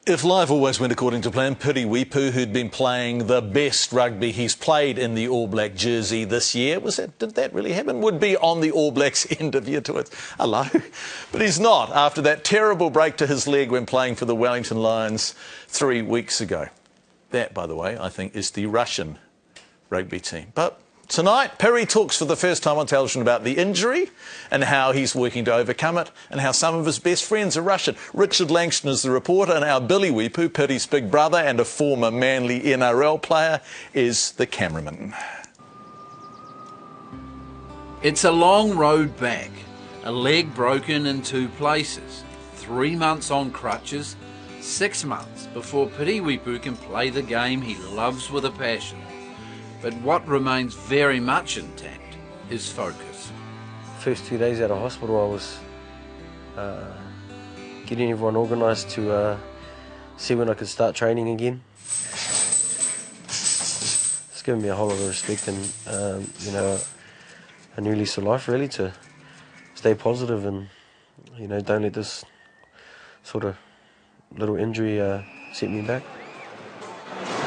If life always went according to plan, Piri Weepu, who'd been playing the best rugby he's played in the All Black jersey this year, did that really happen? Would be on the All Blacks end of year tour. Hello. But he's not, after that terrible break to his leg when playing for the Wellington Lions 3 weeks ago. That, by the way, I think is the Russian rugby team. But tonight, Piri talks for the first time on television about the injury and how he's working to overcome it and how some of his best friends are Russian. Richard Langston is the reporter and our Billy Weepu, Piri's big brother and a former Manly NRL player, is the cameraman. It's a long road back, a leg broken in 2 places, 3 months on crutches, 6 months before Piri Weepu can play the game he loves with a passion. But what remains very much intact is focus. First 2 days out of hospital, I was getting everyone organised to see when I could start training again. It's given me a whole lot of respect and, you know, a new lease of life really, to stay positive and, you know, don't let this sort of little injury set me back.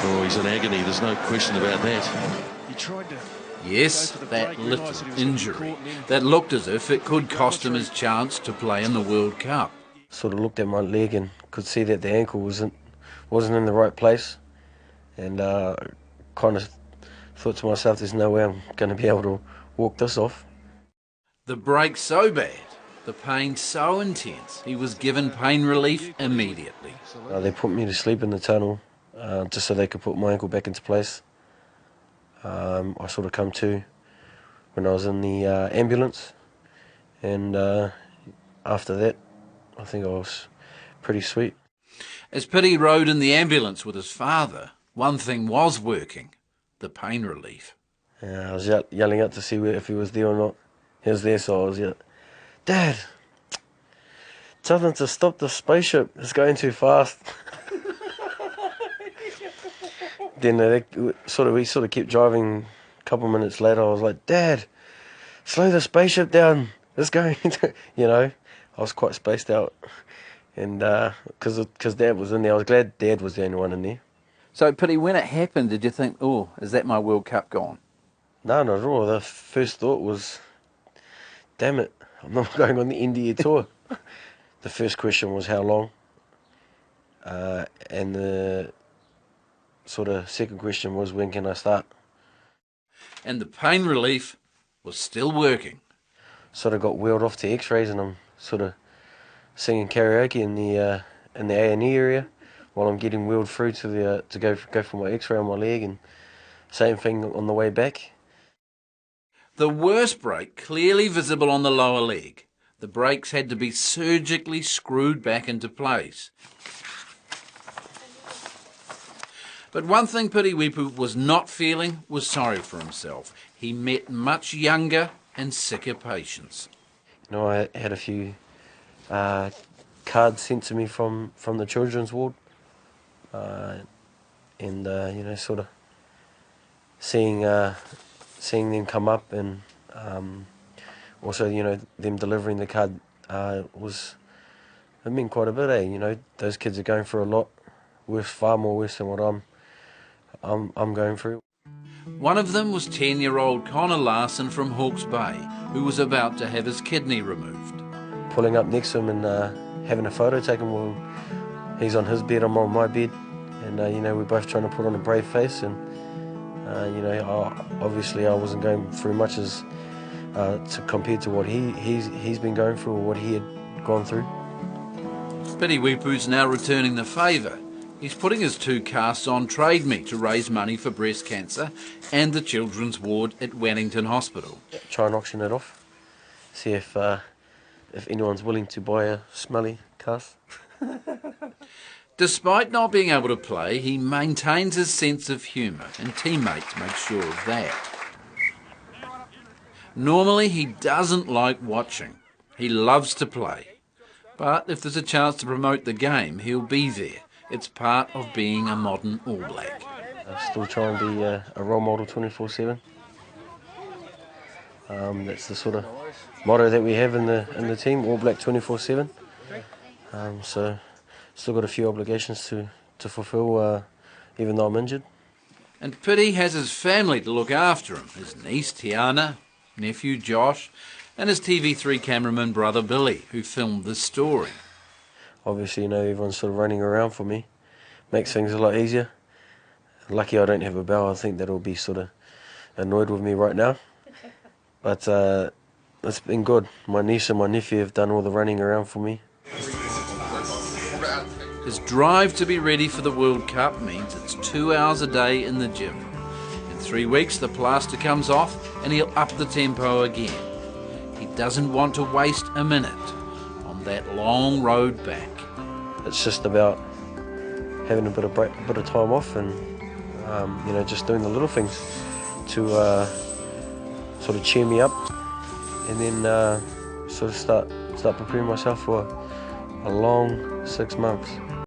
Oh, he's in agony, there's no question about that. Yes, that little injury that looked as if it could cost him his chance to play in the World Cup. Sort of looked at my leg and could see that the ankle wasn't in the right place, and kind of thought to myself, there's no way I'm going to be able to walk this off. The break so bad, the pain so intense, he was given pain relief immediately. They put me to sleep in the tunnel just so they could put my ankle back into place. I sort of come to when I was in the ambulance, and after that I think I was pretty sweet. As Piri rode in the ambulance with his father, one thing was working: the pain relief. I was yelling out to see if he was there or not. He was there, so I was yelling, "Dad, tell them to stop the spaceship, it's going too fast." Then we sort of kept driving. A couple of minutes later, I was like, "Dad, slow the spaceship down, it's going to," you know. I was quite spaced out, and because Dad was in there, I was glad Dad was the only one in there. So, Piri, when it happened, did you think, oh, is that my World Cup gone? No, not at all. The first thought was, damn it, I'm not going on the end of your tour. The first question was how long, and the sort of second question was, when can I start? And the pain relief was still working. Sort of got wheeled off to x-rays, and I'm sort of singing karaoke in the A&E area while I'm getting wheeled through to go for my x-ray on my leg, and same thing on the way back. The worst break clearly visible on the lower leg. The brakes had to be surgically screwed back into place. But one thing Piri Weepu was not feeling was sorry for himself. He met much younger and sicker patients. You know, I had a few cards sent to me from the children's ward, and you know, sort of seeing them come up, and also, you know, them delivering the card it meant quite a bit, eh? You know, those kids are going through a lot worse, far more worse than what I'm going through. One of them was 10-year-old Connor Larson from Hawke's Bay, who was about to have his kidney removed. Pulling up next to him and having a photo taken with him. He's on his bed, I'm on my bed, and you know, we're both trying to put on a brave face, and you know, obviously I wasn't going through much as compared to what he's been going through, or what he had gone through. Piri Weepu's now returning the favour. He's putting his 2 casts on trade meat to raise money for breast cancer and the children's ward at Wellington Hospital. Try and auction it off, see if anyone's willing to buy a smelly cast. Despite not being able to play, he maintains his sense of humour, and teammates make sure of that. Normally he doesn't like watching. He loves to play. But if there's a chance to promote the game, he'll be there. It's part of being a modern All Black. I still try and be a role model 24/7. That's the sort of motto that we have in the team, All Black 24/7. So still got a few obligations to fulfil, even though I'm injured. And Piri has his family to look after him, his niece Tiana, nephew Josh, and his TV3 cameraman brother Billy, who filmed this story. Obviously, you know, everyone's sort of running around for me. Makes things a lot easier. Lucky I don't have a bow. I think that'll be sort of annoyed with me right now. But it's been good. My niece and my nephew have done all the running around for me. His drive to be ready for the World Cup means it's 2 hours a day in the gym. In 3 weeks the plaster comes off and he'll up the tempo again. He doesn't want to waste a minute on that long road back. It's just about having a bit of time off and you know, just doing the little things to sort of cheer me up, and then sort of start preparing myself for a long 6 months.